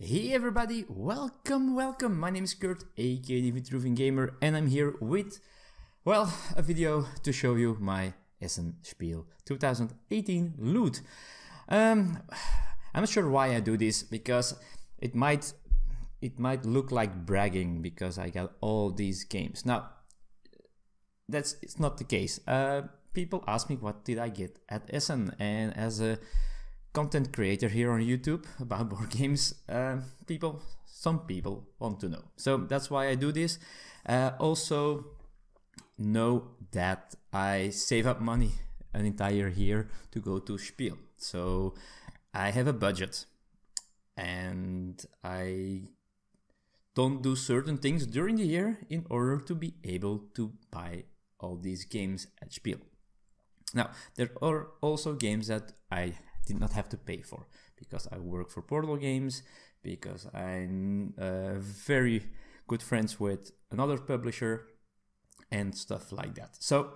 Hey everybody, welcome. My name is Kurt, aka the Vitruvian Gamer, and I'm here with, well, a video to show you my Essen Spiel 2018 loot. I'm not sure why I do this, because it might look like bragging because I got all these games. Now, it's not the case. People ask me what did I get at Essen, and as a content creator here on YouTube about board games, some people want to know. So that's why I do this. Also know that I save up money an entire year to go to Spiel. So I have a budget and I don't do certain things during the year in order to be able to buy all these games at Spiel. Now, there are also games that I did not have to pay for because I work for Portal Games, because I'm very good friends with another publisher and stuff like that. So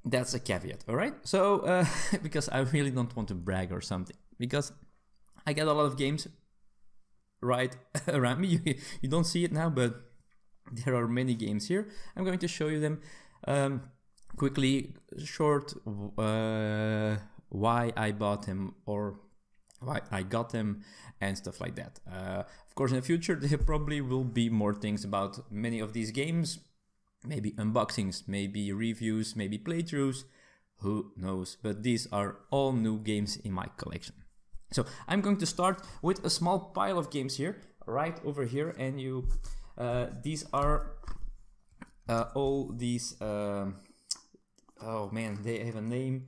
that's a caveat, all right? So because I really don't want to brag or something, because I get a lot of games right around me. You don't see it now, but there are many games here. I'm going to show you them quickly, short, why I bought them or why I got them and stuff like that. Of course, in the future there probably will be more things about many of these games, maybe unboxings, maybe reviews, maybe playthroughs, who knows, but these are all new games in my collection. So I'm going to start with a small pile of games here, right over here, and these are all these, oh man, they have a name.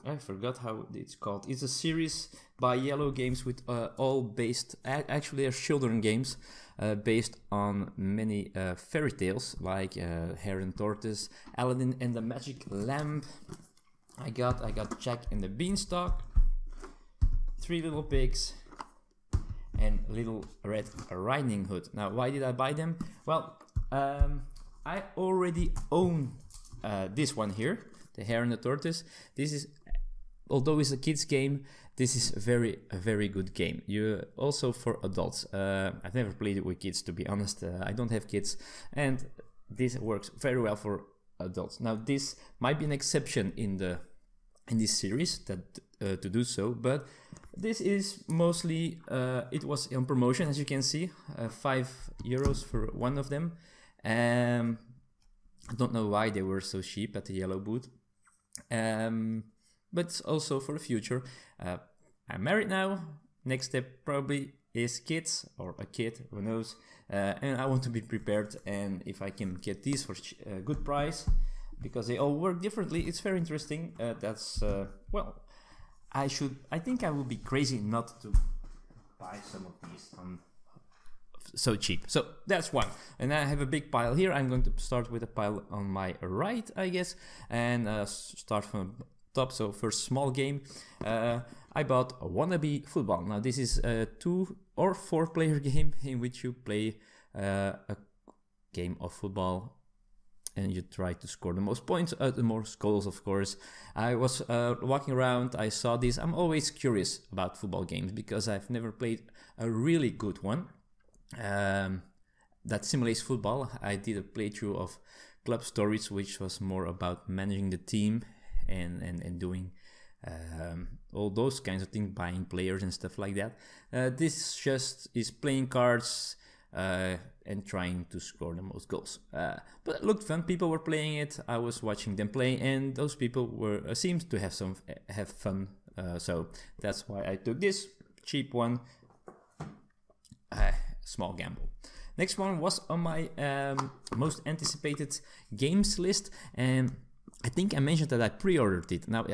I forgot how it's called. It's a series by Yellow Games with all based, actually they're children games, based on many fairy tales like Hare and Tortoise, Aladdin and the Magic Lamp. I got Jack and the Beanstalk, Three Little Pigs, and Little Red Riding Hood. Now, why did I buy them? Well, I already own this one here, the Hare and the Tortoise. This is, although it's a kids game, this is a very good game. You also for adults. I've never played it with kids, to be honest. I don't have kids, and this works very well for adults. Now, this might be an exception in this series that to do so, but this is mostly it was on promotion, as you can see, €5 for one of them. I don't know why they were so cheap at the yellow booth, but also for the future. I'm married now. Next step probably is kids, or a kid, who knows, and I want to be prepared, and if I can get these for a good price, because they all work differently, it's very interesting. Well, I think I will be crazy not to buy some of these so cheap. So that's one, and I have a big pile here. I'm going to start with a pile on my right, I guess, and start from top. So first, small game. I bought Wannabe Football. Now this is a 2 or 4 player game in which you play a game of football and you try to score the most points, the most goals, of course. I was walking around, I saw this. I'm always curious about football games because I've never played a really good one that simulates football. I did a playthrough of Club Stories, which was more about managing the team and doing all those kinds of things, buying players and stuff like that. This just is playing cards and trying to score the most goals. But it looked fun. People were playing it. I was watching them play, and those people were seemed to have fun. So that's why I took this cheap one. Small gamble. Next one was on my most anticipated games list, and I think I mentioned that I pre-ordered it. Now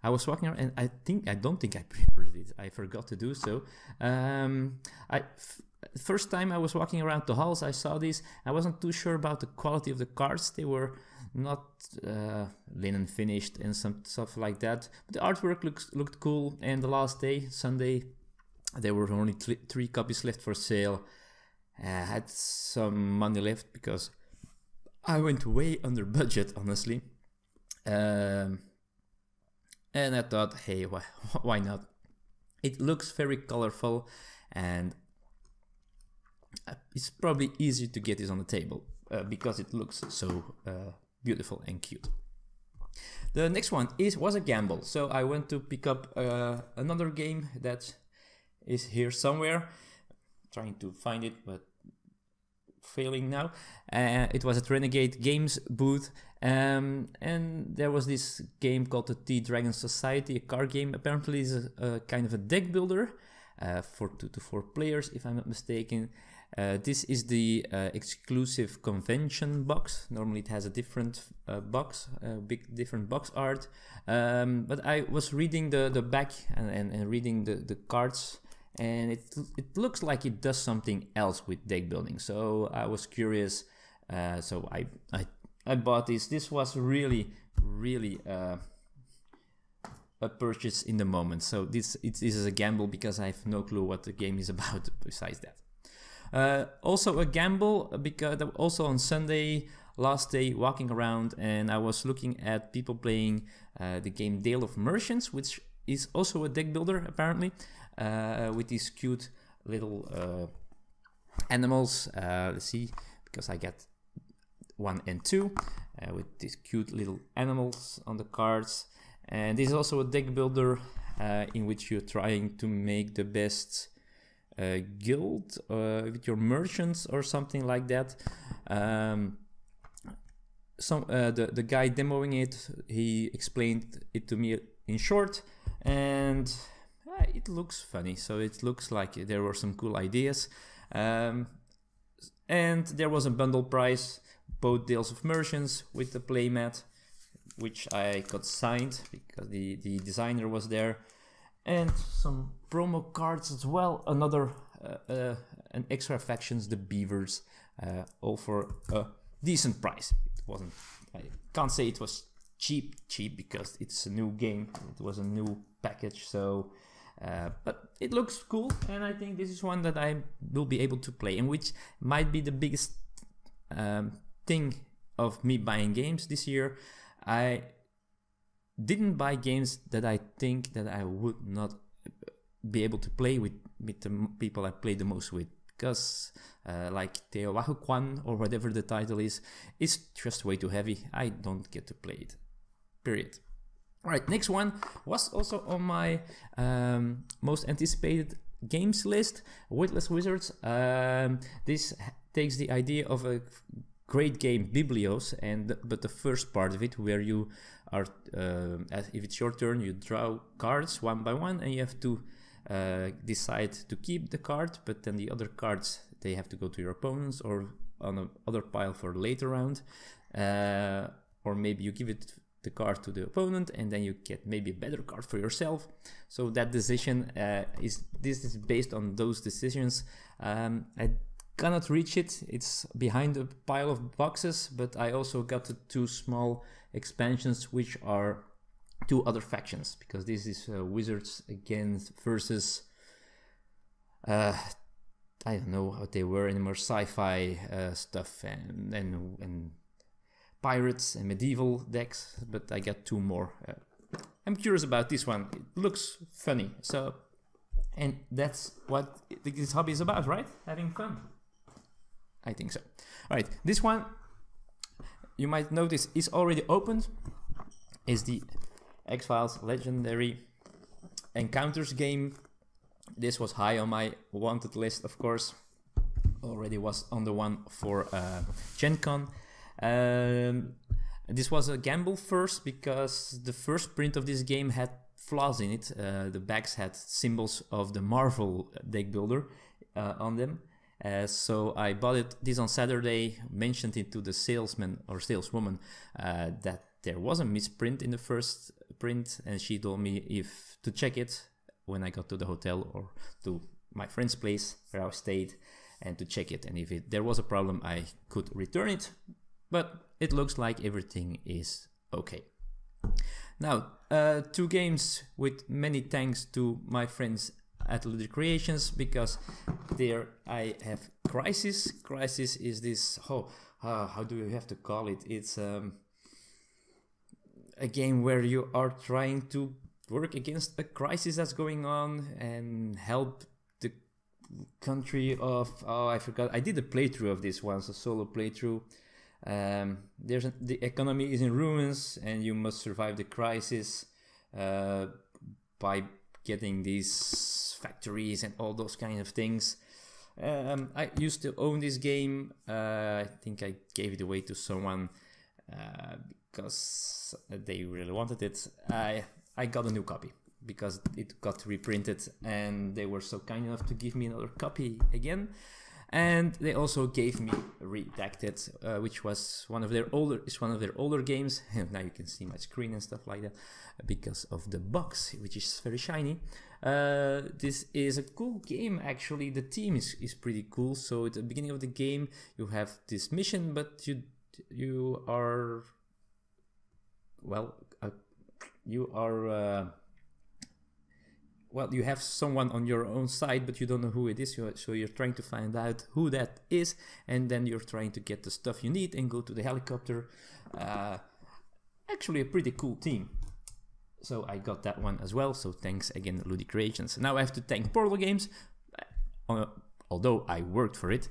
I was walking around, and I don't think I pre-ordered it. I forgot to do so. First time I was walking around the halls, I saw this. I wasn't too sure about the quality of the cards. They were not linen finished and some stuff like that. But the artwork looked cool. And the last day, Sunday, there were only 3 copies left for sale. I had some money left because I went way under budget, honestly. And I thought, hey, why not? It looks very colorful, and it's probably easier to get this on the table because it looks so beautiful and cute. The next one was a gamble, so I went to pick up another game that is here somewhere. Trying to find it, but failing now. It was at Renegade Games booth, and there was this game called the T-Dragon Society, a card game. Apparently it's a kind of a deck builder for 2 to 4 players, if I'm not mistaken. This is the exclusive convention box. Normally it has a different box, different box art. But I was reading the back and reading the cards, and it looks like it does something else with deck building. So I was curious. So I bought this. This was really a purchase in the moment. So this is a gamble because I have no clue what the game is about besides that. Also a gamble because also on Sunday, last day, walking around, and I was looking at people playing the game Dale of Merchants, which is also a deck builder apparently, with these cute little animals. Let's see, because I got 1 and 2 with these cute little animals on the cards. And this is also a deck builder in which you're trying to make the best guild with your merchants or something like that. The guy demoing it, he explained it to me in short, and it looks funny. So it looks like there were some cool ideas, and there was a bundle price, both Tales of Merchants with the playmat, which I got signed because the designer was there, and some promo cards as well. Another an extra factions, the Beavers, all for a decent price. It wasn't, I can't say it was cheap because it's a new game. It was a new package, so but it looks cool, and I think this is one that I will be able to play, and which might be the biggest thing of me buying games this year. I didn't buy games that I think that I would not be able to play with the people I play the most with, because like Teotihuacan or whatever the title is, it's just way too heavy. I don't get to play it, period. Alright, next one was also on my most anticipated games list, Witless Wizards. This takes the idea of a great game, Biblios, but the first part of it, where you are, if it's your turn, you draw cards one by one, and you have to decide to keep the card, but then the other cards, they have to go to your opponents or on another pile for a later round, or maybe you give the card to the opponent, and then you get maybe a better card for yourself. So that decision is based on those decisions. I cannot reach it, it's behind a pile of boxes, but I also got the 2 small expansions, which are 2 other factions, because this is Wizards against versus I don't know how they were anymore, sci-fi stuff and pirates and medieval decks, but I got 2 more. I'm curious about this one. It looks funny, so, and that's what this hobby is about, right? Having fun. I think so. All right, this one you might notice is already opened. Is the X-Files Legendary Encounters game. This was high on my wanted list, of course. Already was on the one for Gen Con. This was a gamble first because the first print of this game had flaws in it. The backs had symbols of the Marvel deck builder on them. So I bought this on Saturday, mentioned it to the salesman or saleswoman that there was a misprint in the first print, and she told me if to check it when I got to the hotel or to my friend's place where I stayed, and to check it, and if there was a problem I could return it, but it looks like everything is okay. Now, 2 games with many thanks to my friends at Ludic Creations, because there I have Crysis. Crysis is this, how do you have to call it? It's a game where you are trying to work against a crisis that's going on and help the country of, oh, I forgot, I did a playthrough of this once, a solo playthrough. The economy is in ruins and you must survive the crisis by getting these factories and all those kind of things. I used to own this game. I think I gave it away to someone because they really wanted it. I got a new copy because it got reprinted, and they were so kind enough to give me another copy again. And they also gave me Redacted, which was one of their older games. And now you can see my screen and stuff like that because of the box, which is very shiny. This is a cool game, actually. The theme is pretty cool. So at the beginning of the game, you have this mission, but you are, well, well, you have someone on your own side, but you don't know who it is, so you're trying to find out who that is, and then you're trying to get the stuff you need and go to the helicopter. Actually a pretty cool theme. So I got that one as well, so thanks again, Ludic Creations. Now I have to thank Portal Games, although I worked for it.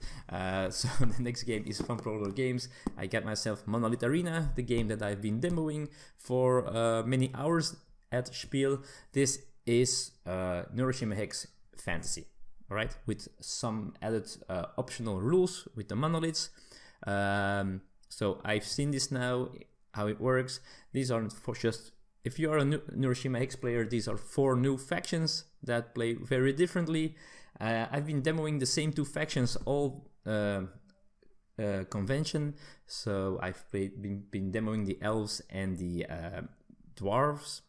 So the next game is from Portal Games. I got myself Monolith Arena, the game that I've been demoing for many hours at Spiel. This is Neuroshima Hex Fantasy, all right, with some added optional rules with the monoliths. So I've seen this now, how it works. These aren't for just, if you are a Neuroshima Hex player, these are 4 new factions that play very differently. I've been demoing the same 2 factions all convention, so I've been demoing the elves and the dwarves.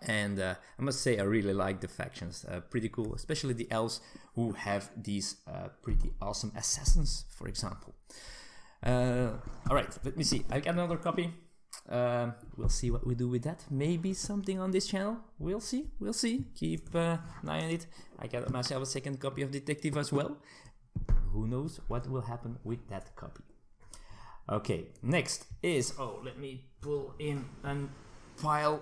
And I must say I really like the factions, pretty cool, especially the elves who have these pretty awesome assassins, for example. Alright, let me see, I got another copy. We'll see what we do with that. Maybe something on this channel, we'll see, keep an eye on it. I got myself a second copy of Detective as well. Who knows what will happen with that copy. Okay, next is, oh, let me pull in and file.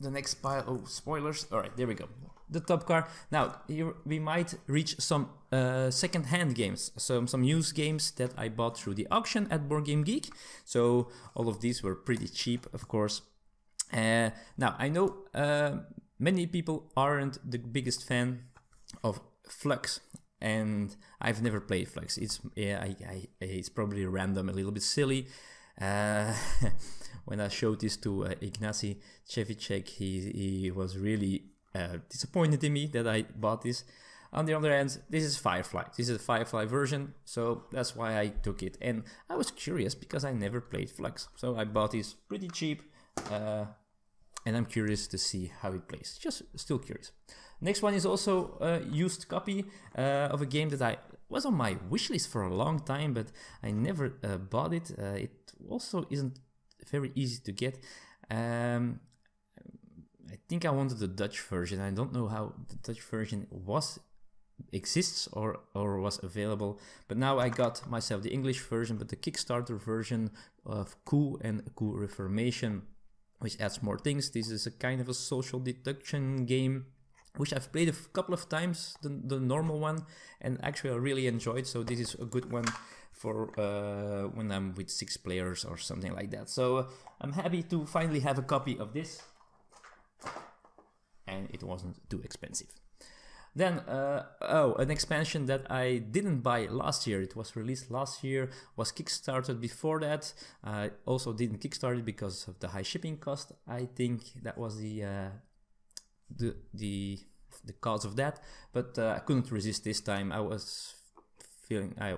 The next pile, oh, spoilers. All right, there we go. The top car. Now, here we might reach some second-hand games, some used games that I bought through the auction at Board Game Geek. So all of these were pretty cheap, of course. Now, I know many people aren't the biggest fan of Flux, and I've never played Flux. It's probably random, a little bit silly. When I showed this to Ignacy Chevicek, he was really disappointed in me that I bought this. On the other hand, this is Firefly. This is a Firefly version, so that's why I took it. And I was curious because I never played Flux, so I bought this pretty cheap, and I'm curious to see how it plays. Just still curious. Next one is also a used copy of a game that was on my wishlist for a long time, but I never bought it. It also isn't very easy to get. I think I wanted the Dutch version. I don't know how the Dutch version exists or was available, but now I got myself the English version, but the Kickstarter version of Coup and Coup Reformation, which adds more things. This is a kind of a social deduction game, which I've played a couple of times, the normal one, and actually I really enjoyed. So this is a good one for when I'm with 6 players or something like that. So I'm happy to finally have a copy of this, and it wasn't too expensive. Then, an expansion that I didn't buy last year. It was released last year, was kickstarted before that. I also didn't kickstart it because of the high shipping cost. I think that was the cause of that, but I couldn't resist this time. I was feeling I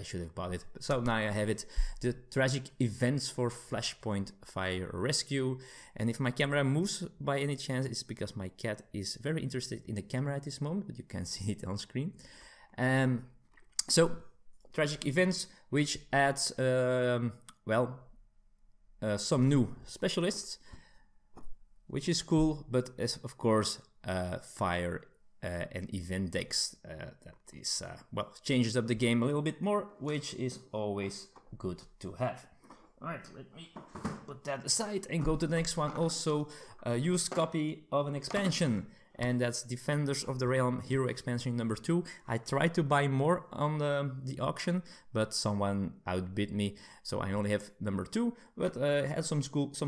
should have bought it, so now I have it. The Tragic Events for Flashpoint Fire Rescue. And if my camera moves by any chance, it's because my cat is very interested in the camera at this moment, but you can see it on screen. So Tragic Events, which adds some new specialists, which is cool, but as of course fire and event decks, that is changes up the game a little bit more, which is always good to have. Alright, let me put that aside and go to the next one. Also a used copy of an expansion, and that's Defenders of the Realm Hero Expansion number 2. I tried to buy more on the auction, but someone outbid me, so I only have number 2, but it has some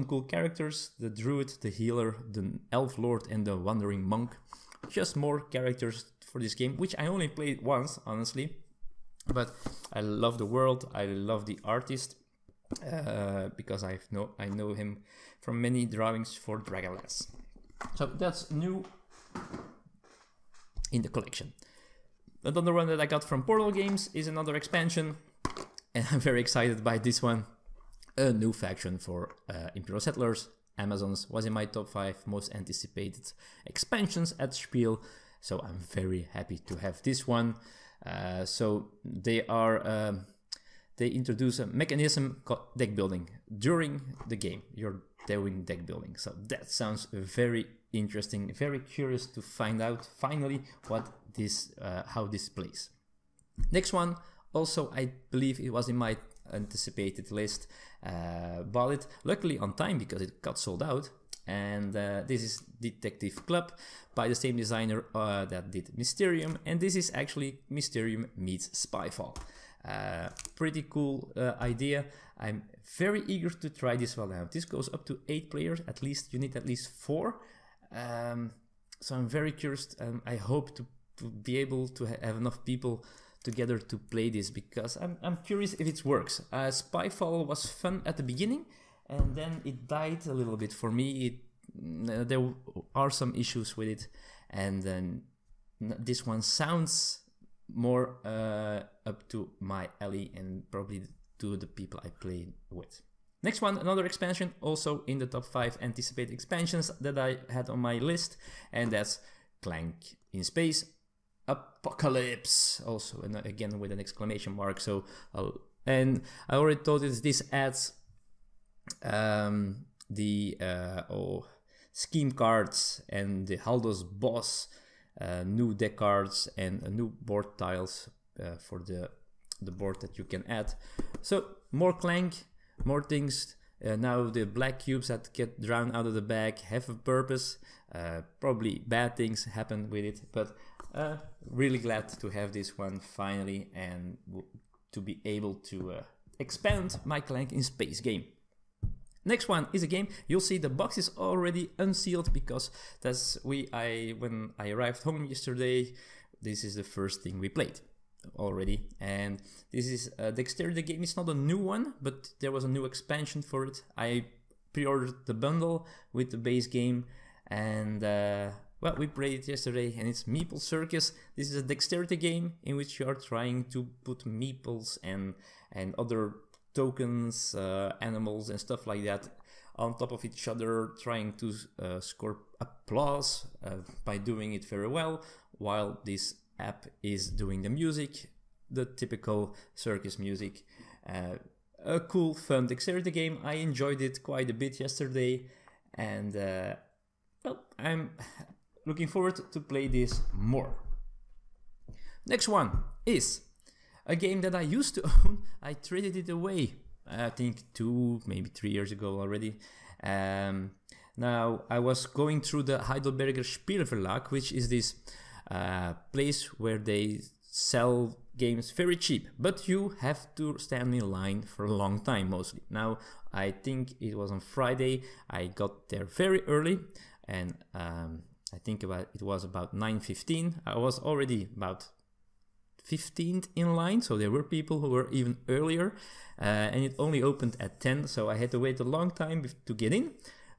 cool characters: the Druid, the Healer, the Elf Lord, and the Wandering Monk. Just more characters for this game, which I only played once, honestly, but I love the world, I love the artist, because I know him from many drawings for Dragonlance. So that's new in the collection. Another one that I got from Portal Games is another expansion, and I'm very excited by this one. A new faction for Imperial Settlers. Amazons was in my top 5 most anticipated expansions at Spiel, so I'm very happy to have this one. So they introduce a mechanism called deck building during the game. You're doing deck building, so that sounds very interesting. Very curious to find out finally what this, how this plays. Next one, also I believe it was in my anticipated list. Bought it luckily on time because it got sold out. And this is Detective Club by the same designer that did Mysterium, and this is actually Mysterium meets Spyfall. Pretty cool idea. I'm very eager to try this one out. This goes up to 8 players, at least. You need at least 4. So I'm very curious. I hope to be able to have enough people together to play this, because I'm curious if it works. Spyfall was fun at the beginning, and then it died a little bit for me. There are some issues with it, and then this one sounds more up to my alley and probably to the people I play with. Next one, another expansion, also in the top 5 anticipated expansions that I had on my list, and that's Clank in Space Apocalypse, also, and again with an exclamation mark. So, and I already told you this adds the scheme cards and the Haldo's boss, new deck cards, and new board tiles for the board that you can add. So more Clank, more things. Now the black cubes that get drawn out of the bag have a purpose. Probably bad things happen with it, but really glad to have this one finally, and to be able to expand my Clank in Space game. Next one is a game. You'll see the box is already unsealed, because that's when I arrived home yesterday, this is the first thing we played already. And this is a Dexterity game. It's not a new one, but there was a new expansion for it. I pre-ordered the bundle with the base game, and well, we played it yesterday, and it's Meeple Circus. This is a dexterity game in which you are trying to put meeples and other tokens, animals and stuff like that on top of each other, trying to score applause by doing it very well, while this app is doing the music, the typical circus music. A cool, fun dexterity game. I enjoyed it quite a bit yesterday, and well, I'm looking forward to play this more. Next one is a game that I used to own. I traded it away, I think 2, maybe 3 years ago already. Now I was going through the Heidelberger Pilfer Luck, which is this place where they sell games very cheap, but you have to stand in line for a long time mostly. Now I think it was on Friday. I got there very early, and I think it was about 9:15. I was already about 15th in line, so there were people who were even earlier, and it only opened at 10, so I had to wait a long time to get in.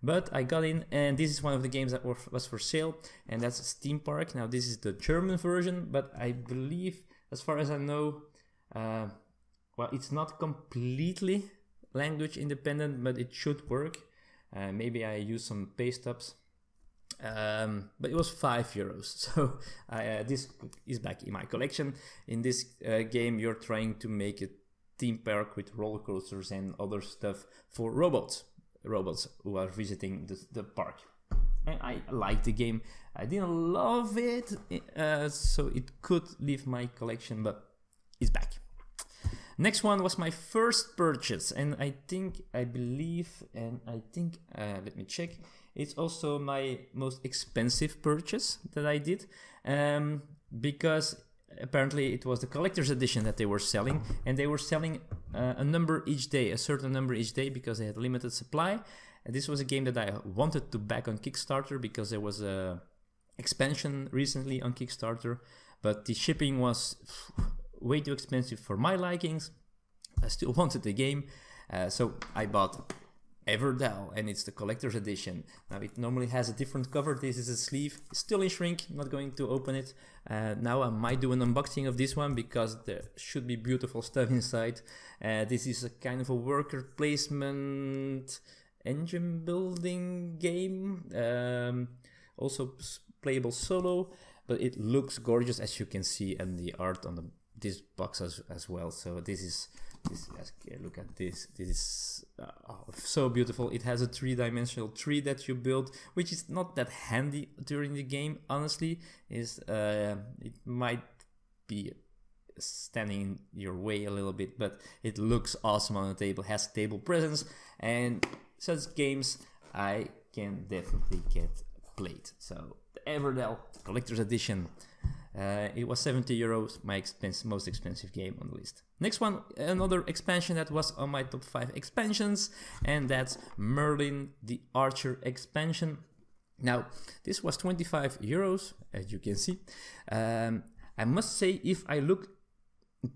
But I got in, and this is one of the games that was for sale, and that's Steam Park. Now this is the German version, but I believe, as far as I know, well, it's not completely language independent, but it should work. Maybe I use some paste ups. But it was €5, so this is back in my collection. In this game, you're trying to make a theme park with roller coasters and other stuff for robots who are visiting the park. And I liked the game. I didn't love it, so it could leave my collection, but it's back. Next one was my first purchase, and let me check. It's also my most expensive purchase that I did, because apparently it was the collector's edition that they were selling, and they were selling a certain number each day because they had limited supply. And this was a game that I wanted to back on Kickstarter because there was a expansion recently on Kickstarter, but the shipping was way too expensive for my likings. I still wanted the game, so I bought Everdell, and it's the collector's edition. Now it normally has a different cover. This is a sleeve, still in shrink. I'm not going to open it. Now I might do an unboxing of this one because there should be beautiful stuff inside. This is a kind of a worker placement engine building game, also playable solo, but it looks gorgeous, as you can see, and the art on this box as well. So this is look at this. This is so beautiful. It has a three-dimensional tree that you build, which is not that handy during the game, honestly. It might be standing in your way a little bit, but it looks awesome on the table. Has table presence, and such games I can definitely get played. So the Everdell Collector's Edition. It was 70 euros, my most expensive game on the list. Next one, another expansion that was on my top 5 expansions, and that's Merlin the Archer expansion. Now, this was 25 euros, as you can see. I must say, if I look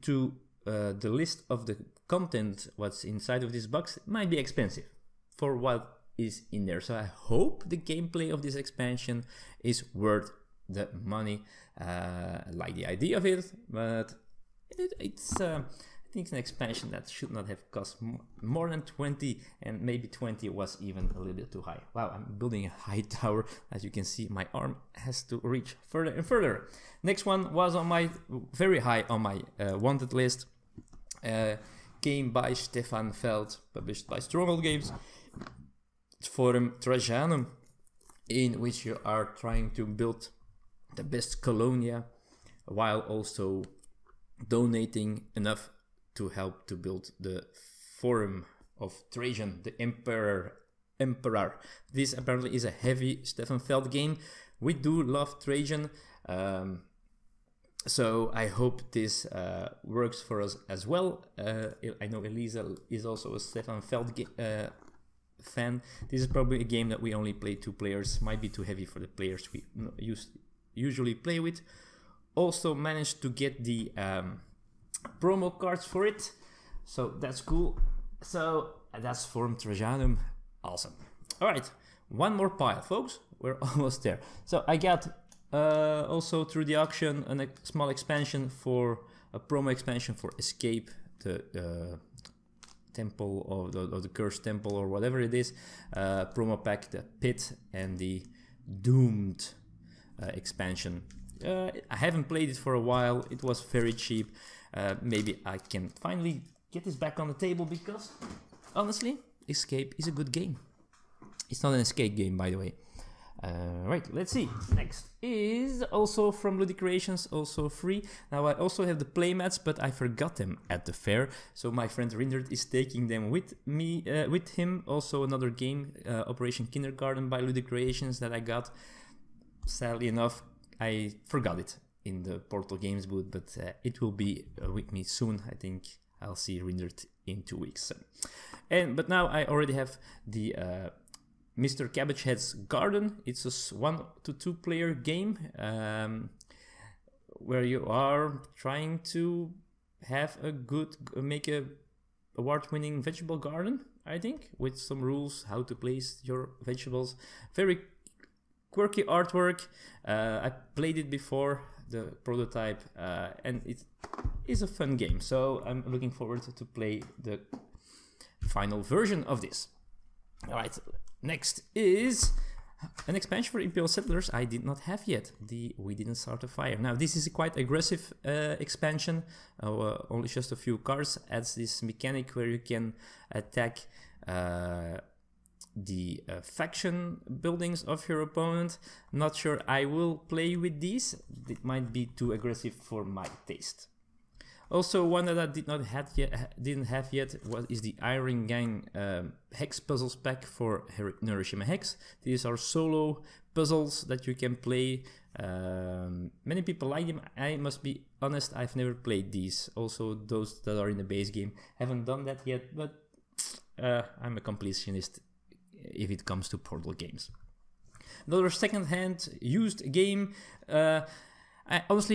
to the list of the content, what's inside of this box, it might be expensive for what is in there. So I hope the gameplay of this expansion is worth the money. I like the idea of it, but it's I think it's an expansion that should not have cost more than 20, and maybe 20 was even a little bit too high. Wow, I'm building a high tower. As you can see, my arm has to reach further and further. Next one was on my very high on my wanted list. Game by Stefan Feld, published by Stronghold Games. Forum Trahana, in which you are trying to build the best colonia while also donating enough to help to build the Forum of Trajan, the Emperor. This apparently is a heavy Stefan Feld game. We do love Trajan, so I hope this works for us as well. I know Elisa is also a Stefan Feld fan. This is probably a game that we only play 2 players. Might be too heavy for the players we usually play with. Also managed to get the promo cards for it, so that's cool. So that's Forum Trajanum. Awesome. All right, one more pile, folks. We're almost there. So I got also through the auction a small expansion for a promo expansion for Escape, the temple of the cursed temple or whatever it is. Promo pack, the Pit, and the Doomed expansion. I haven't played it for a while. It was very cheap. Maybe I can finally get this back on the table, because honestly, Escape is a good game. It's not an escape game, by the way. Right, let's see. Next is also from Ludic Creations, also free. Now I also have the playmats, but I forgot them at the fair. So my friend Rindert is taking them with me, with him. Also another game, Operation Kindergarten by Ludic Creations, that I got. Sadly enough, I forgot it in the Portal Games booth, but it will be with me soon. I think I'll see Rindert in 2 weeks. But now I already have the Mr. Cabbage Head's Garden. It's a 1 to 2 player game where you are trying to have make a award-winning vegetable garden, I think, with some rules how to place your vegetables. Very quirky artwork. I played it before, the prototype, and it is a fun game. So I'm looking forward to play the final version of this. All right. Next is an expansion for Imperial Settlers I did not have yet, the We Didn't Start a Fire. Now this is a quite aggressive expansion, only just a few cards. Adds this mechanic where you can attack the faction buildings of your opponent. Not sure I will play with these, it might be too aggressive for my taste. Also, one that I didn't have yet is the Iron Gang Hex Puzzles pack for Hiroshima Hex. These are solo puzzles that you can play. Many people like them. I must be honest, I've never played these. Also, those that are in the base game, haven't done that yet, but I'm a completionist if it comes to Portal games. Another second-hand used game. I was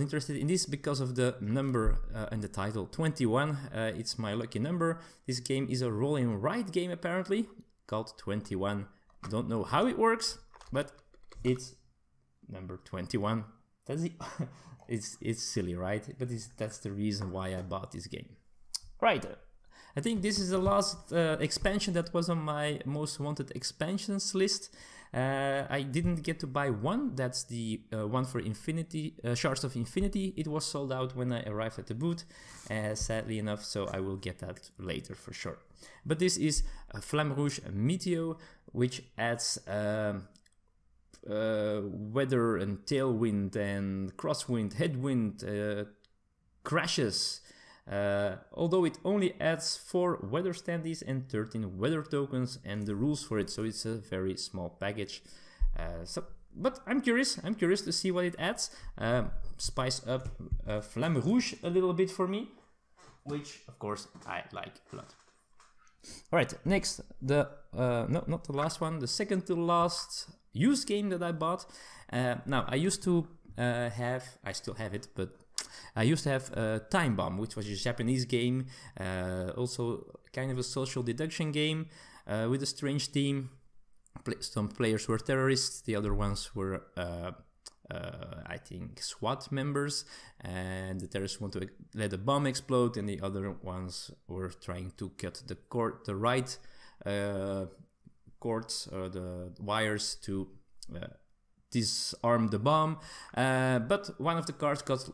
interested in this because of the number and the title 21. It's my lucky number. This game is a roll and write game apparently called 21. Don't know how it works, but it's number 21. That's it. It's silly, right? But that's the reason why I bought this game. Right. I think this is the last expansion that was on my most wanted expansions list. I didn't get to buy one. That's the one for Infinity, Shards of Infinity. It was sold out when I arrived at the booth, sadly enough, so I will get that later for sure. But this is Flamme Rouge Meteor, which adds weather and tailwind and crosswind, headwind, crashes. Although it only adds 4 weather standees and 13 weather tokens and the rules for it, so it's a very small package. But I'm curious to see what it adds. Spice up Flamme Rouge a little bit for me, which of course I like a lot. Alright, next, not the last one, the second to last used game that I bought. Now, I used to I still have it, but I used to have Time Bomb, which was a Japanese game, also kind of a social deduction game with a strange theme. Some players were terrorists, the other ones were, I think, SWAT members, and the terrorists want to let a bomb explode, and the other ones were trying to cut the right cords or the wires to disarm the bomb. But one of the cards got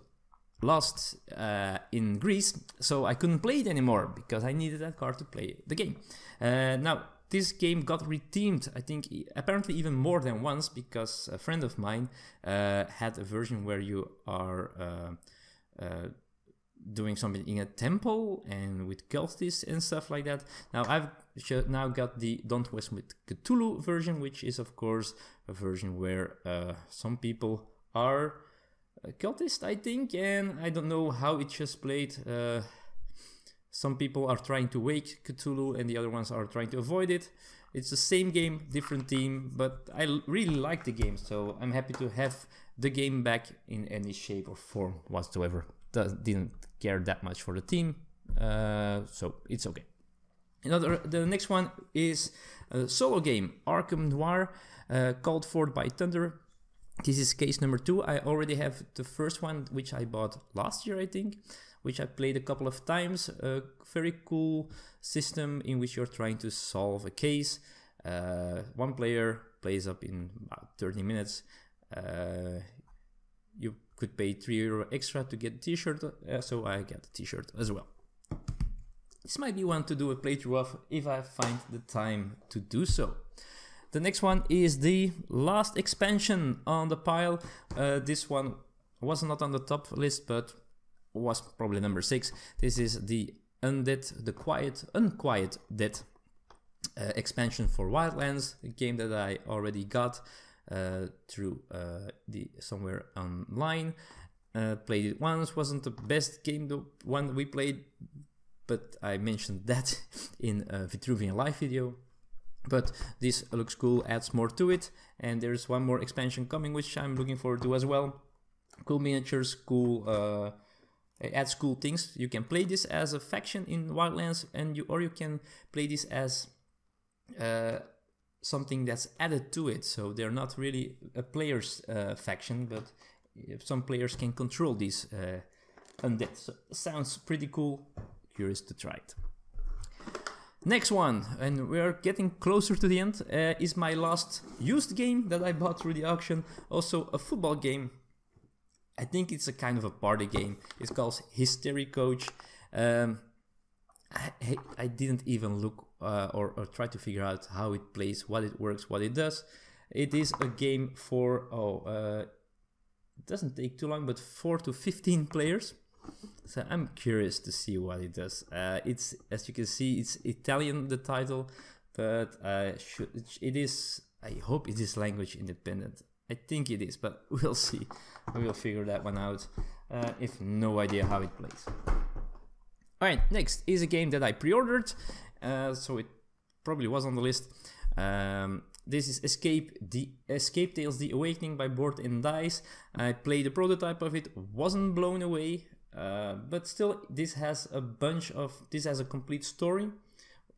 lost in Greece, so I couldn't play it anymore because I needed that card to play the game. Now, this game got rethemed, I think, apparently even more than once, because a friend of mine had a version where you are doing something in a temple and with cultists and stuff like that. Now, I've now got the Don't Mess with Cthulhu version, which is, of course, a version where some people are cultist, I think, and I don't know how it just played. Some people are trying to wake Cthulhu and the other ones are trying to avoid it. It's the same game, different team, but I really like the game, so I'm happy to have the game back in any shape or form whatsoever. Didn't care that much for the team, so it's okay. The next one is a solo game, Arkham Noir, called Forth by Thunder. This is case number 2. I already have the first one, which I bought last year, I think, which I played a couple of times. A very cool system in which you're trying to solve a case. One player plays up in about 30 minutes. You could pay €3 extra to get a t-shirt, so I got a t-shirt as well. This might be one to do a playthrough of if I find the time to do so. The next one is the last expansion on the pile. This one was not on the top list, but was probably number 6. This is the Unquiet Dead expansion for Wildlands, a game that I already got through somewhere online. Played it once, wasn't the best game, the one we played, but I mentioned that in a Vitruvian live video. But this looks cool, adds more to it, and there's one more expansion coming, which I'm looking forward to as well. Cool miniatures, cool, it adds cool things. You can play this as a faction in Wildlands, or you can play this as something that's added to it. So they're not really a player's faction, but some players can control these undead. So sounds pretty cool. Curious to try it. Next one, and we're getting closer to the end, is my last used game that I bought through the auction. Also a football game. I think it's a kind of a party game. It's called Hysteria Coach. I didn't even look or try to figure out how it plays, what it works, what it does. It is a game for it doesn't take too long, but 4 to 15 players. So I'm curious to see what it does. It's, as you can see, it's Italian, the title, but it is, I hope it is language independent. I think it is, but we'll see. We will figure that one out. If no idea how it plays. Alright, next is a game that I pre-ordered, so it probably was on the list. This is Escape Tales: The Awakening by Board and Dice. I played a prototype of it, wasn't blown away, but still this has a complete story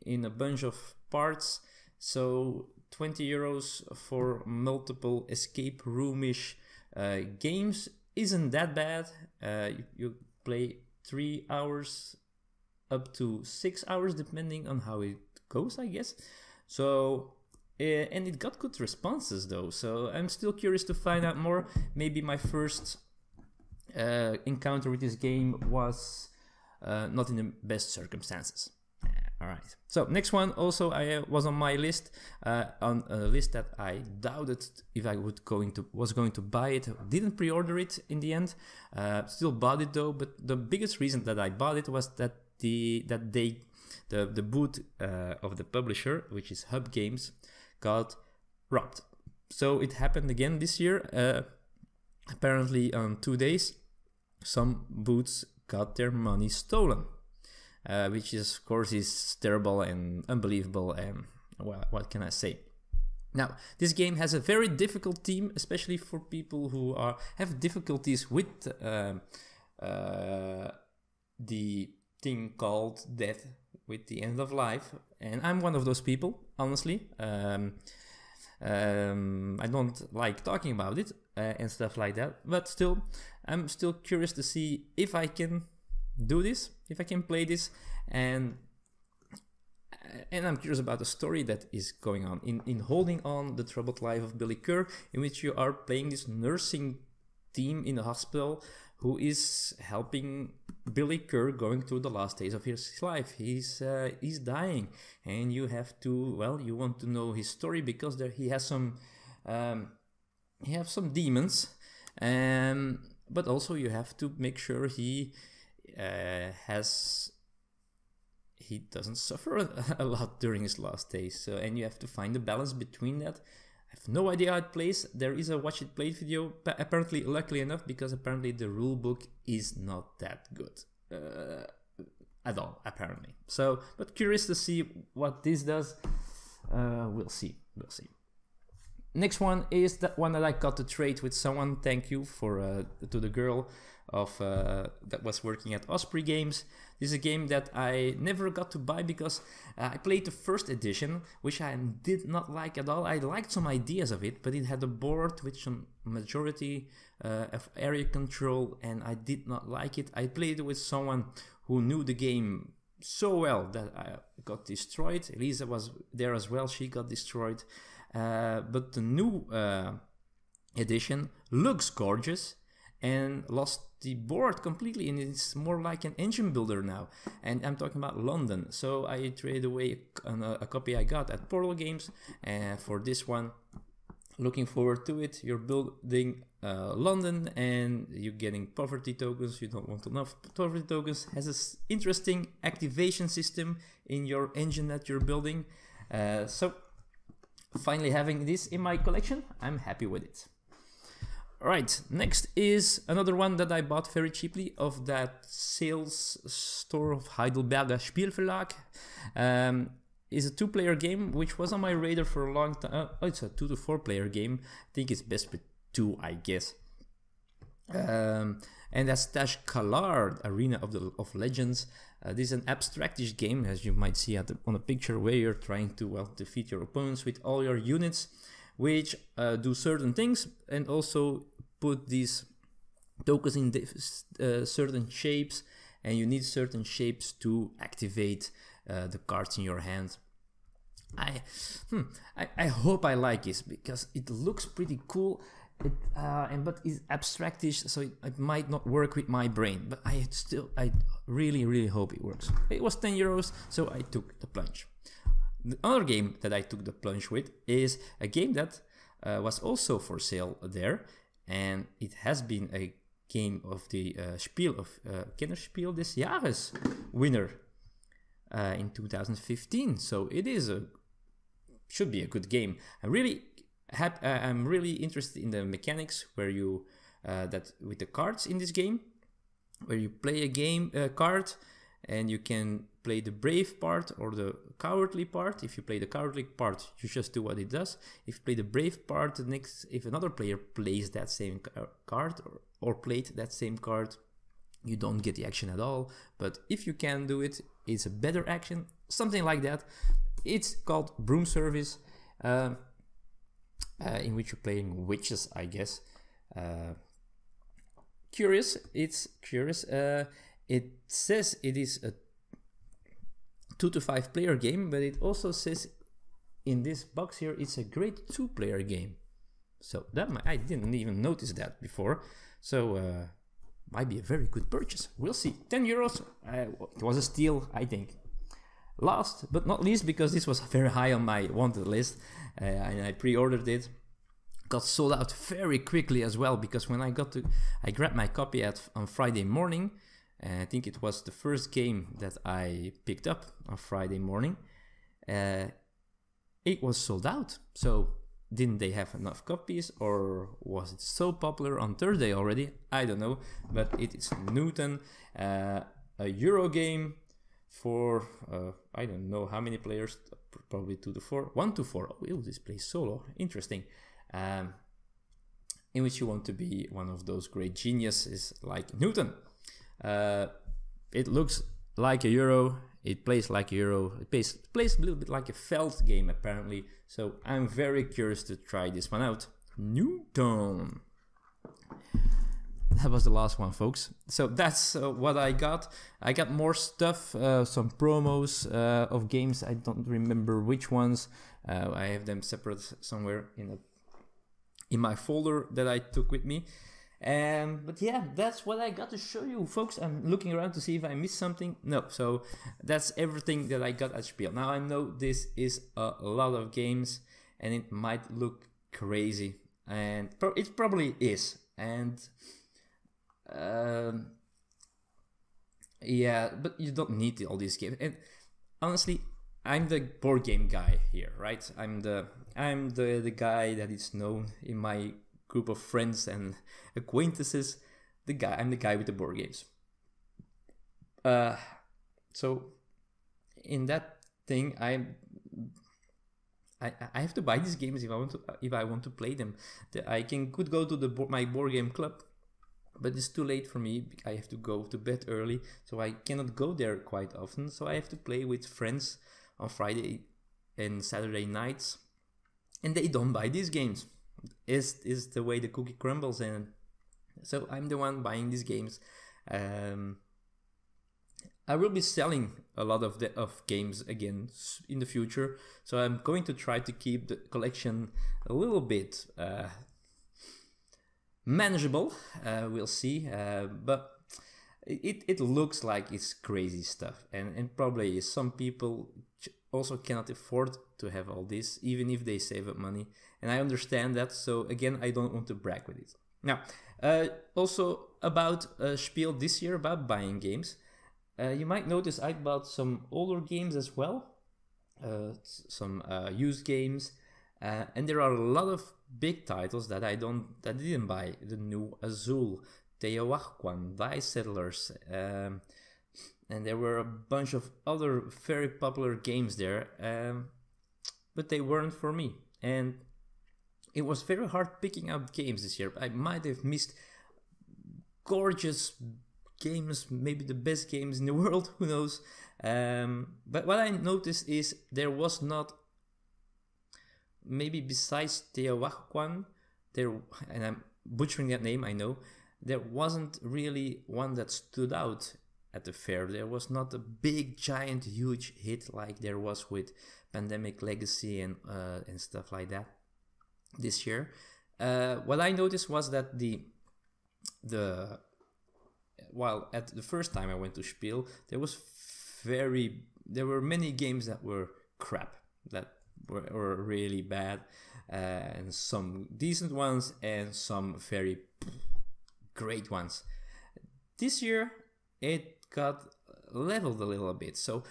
in a bunch of parts. So 20 euros for multiple escape roomish games isn't that bad. You play 3 hours up to 6 hours depending on how it goes, I guess. So and it got good responses though, so I'm still curious to find out more. Maybe my first encounter with this game was not in the best circumstances. Alright, so next one also was on my list, on a list that I doubted if I was going to buy it. Didn't pre-order it in the end, still bought it though, but the biggest reason that I bought it was that the boot of the publisher, which is Hub Games, got robbed. So it happened again this year. Apparently on 2 days, some boots got their money stolen. Which is, of course, is terrible and unbelievable, and well, what can I say? Now, this game has a very difficult theme, especially for people who have difficulties with the thing called death, with the end of life, and I'm one of those people, honestly. I don't like talking about it and stuff like that, but still, I'm still curious to see if I can do this, if I can play this, and I'm curious about the story that is going on in Holding On, The Troubled Life of Billy Kerr, in which you are playing this nursing team in a hospital who is helping Billy Kerr going through the last days of his life. He's dying, and you have to, well, you want to know his story because he has some demons, but also you have to make sure he doesn't suffer a lot during his last days. So, and you have to find the balance between that. I have no idea how it plays. There is a watch it play video, but apparently, luckily enough, because apparently the rule book is not that good at all, apparently. So, but curious to see what this does. We'll see. Next one is that one that I got to trade with someone. Thank you to the girl that was working at Osprey Games. This is a game that I never got to buy because I played the first edition, which I did not like at all. I liked some ideas of it, but it had a board with some majority of area control, and I did not like it. I played it with someone who knew the game so well that I got destroyed. Elisa was there as well, she got destroyed. But the new edition looks gorgeous and lost the board completely, and it's more like an engine builder now. And I'm talking about London, so I traded away a copy I got at Portal Games for this one. Looking forward to it. You're building London and you're getting poverty tokens. You don't want enough poverty tokens. Has this interesting activation system in your engine that you're building. So finally having this in my collection, I'm happy with it. Alright, next is another one that I bought very cheaply of that sales store of Heidelberger Spielverlag. Is a 2-player game which was on my radar for a long time. It's a 2 to 4 player game. I think it's best with 2, I guess. And that's Tashkalar, Arena of Legends. This is an abstractish game, as you might see on a picture, where you're trying to defeat your opponents with all your units, which do certain things, and also put these tokens in certain shapes, and you need certain shapes to activate the cards in your hand. I hope I like this because it looks pretty cool. But it's abstractish, so it might not work with my brain. But I really hope it works. It was 10 euros, so I took the plunge. The other game that I took the plunge with is a game that was also for sale there, and it has been a game of the Spiel of Kennerspiel des Jahres winner in 2015. So it is should be a good game. I'm really interested in the mechanics where you that with the cards in this game, where you play a game card, and you can play the brave part or the cowardly part. If you play the cowardly part, you just do what it does. If you play the brave part, if another player plays that same card or played that same card, you don't get the action at all. But if you can do it, it's a better action, something like that. It's called Broom Service, in which you're playing witches, I guess. It's curious. It says it is a 2 to 5 player game, but it also says in this box here it's a great 2-player game. So that I didn't even notice that before. So might be a very good purchase. We'll see. 10 euros. It was a steal, I think. Last but not least, because this was very high on my wanted list, and I pre-ordered it. Got sold out very quickly as well, because when I grabbed my copy on Friday morning. I think it was the first game that I picked up on Friday morning. It was sold out. So didn't they have enough copies, or was it so popular on Thursday already? I don't know. But it is Newton, a Euro game for I don't know how many players, probably 2 to 4, 1 to 4. Oh, this plays solo. Interesting. In which you want to be one of those great geniuses like Newton. It looks like a Euro, it plays like a Euro, it plays a little bit like a Feld game apparently, so I'm very curious to try this one out. Newton! That was the last one, folks. So that's what I got. I got more stuff, some promos of games, I don't remember which ones. I have them separate somewhere in my folder that I took with me. But yeah, that's what I got to show you, folks. I'm looking around to see if I missed something. No, so that's everything that I got at Spiel. Now I know this is a lot of games and it might look crazy, and it probably is. And yeah, but you don't need all these games. And honestly, I'm the board game guy here, right? I'm the guy that is known in my group of friends and acquaintances. I'm the guy with the board games. So in that thing, I have to buy these games if I want to play them. I could go to my board game club, but it's too late for me. I have to go to bed early, so I cannot go there quite often. So I have to play with friends on Friday and Saturday nights, and they don't buy these games. Is the way the cookie crumbles, and so I'm the one buying these games. I will be selling a lot of games again in the future, so I'm going to try to keep the collection a little bit manageable. We'll see, but it looks like it's crazy stuff, and probably some people also cannot afford to have all this, even if they save up money, and I understand that. So again, I don't want to brag with it. Now, also about Spiel this year, about buying games, you might notice I bought some older games as well, some used games, and there are a lot of big titles that I didn't buy. The new Azul, Teotihuacan, Dice Settlers, and there were a bunch of other very popular games there, but they weren't for me. And it was very hard picking out games this year. I might have missed gorgeous games, maybe the best games in the world, who knows. But what I noticed is there was not, maybe besides Teotihuacan, and I'm butchering that name, I know, there wasn't really one that stood out at the fair. There was not a big, giant, huge hit like there was with Pandemic Legacy and stuff like that this year. What I noticed was that while at the first time I went to Spiel, there were many games that were crap, that were really bad, and some decent ones and some very great ones. This year it got leveled a little bit, so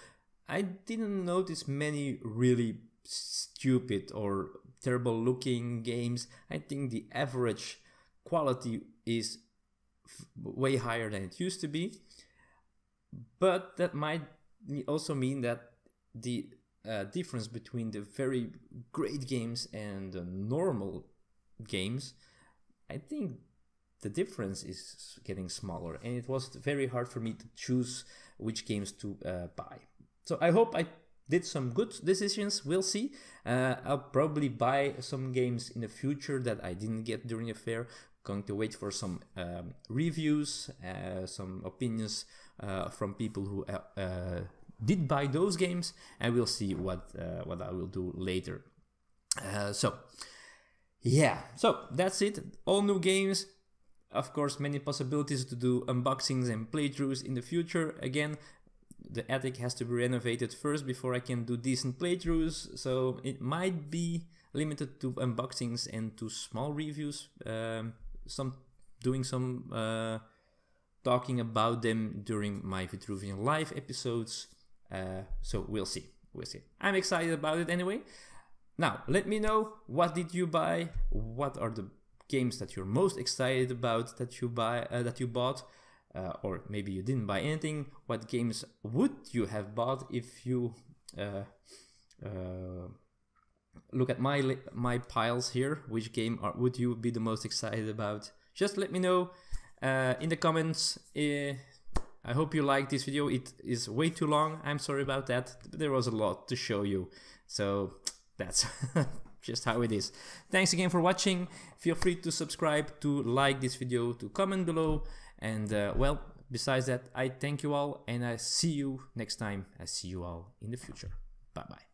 I didn't notice many really stupid or terrible looking games. I think the average quality is way higher than it used to be, but that might also mean that the difference between the very great games and the normal games, I think the difference is getting smaller, and it was very hard for me to choose which games to buy. So I hope I did some good decisions. We'll see. I'll probably buy some games in the future that I didn't get during the fair. Going to wait for some reviews, some opinions from people who did buy those games, and we'll see what I will do later. So that's it. All new games. Of course, many possibilities to do unboxings and playthroughs in the future. Again, the attic has to be renovated first before I can do decent playthroughs, so it might be limited to unboxings and to small reviews. Doing some talking about them during my Vitruvian live episodes. So we'll see. I'm excited about it anyway. Now, let me know, what did you buy? What are the games that you're most excited about that you bought? Or maybe you didn't buy anything. What games would you have bought if you look at my piles here? Which game would you be the most excited about? Just let me know in the comments. I hope you liked this video. It is way too long. I'm sorry about that. There was a lot to show you. So that's just how it is. Thanks again for watching. Feel free to subscribe, to like this video, to comment below. And well, besides that, I thank you all, and I see you next time. I see you all in the future. Bye bye.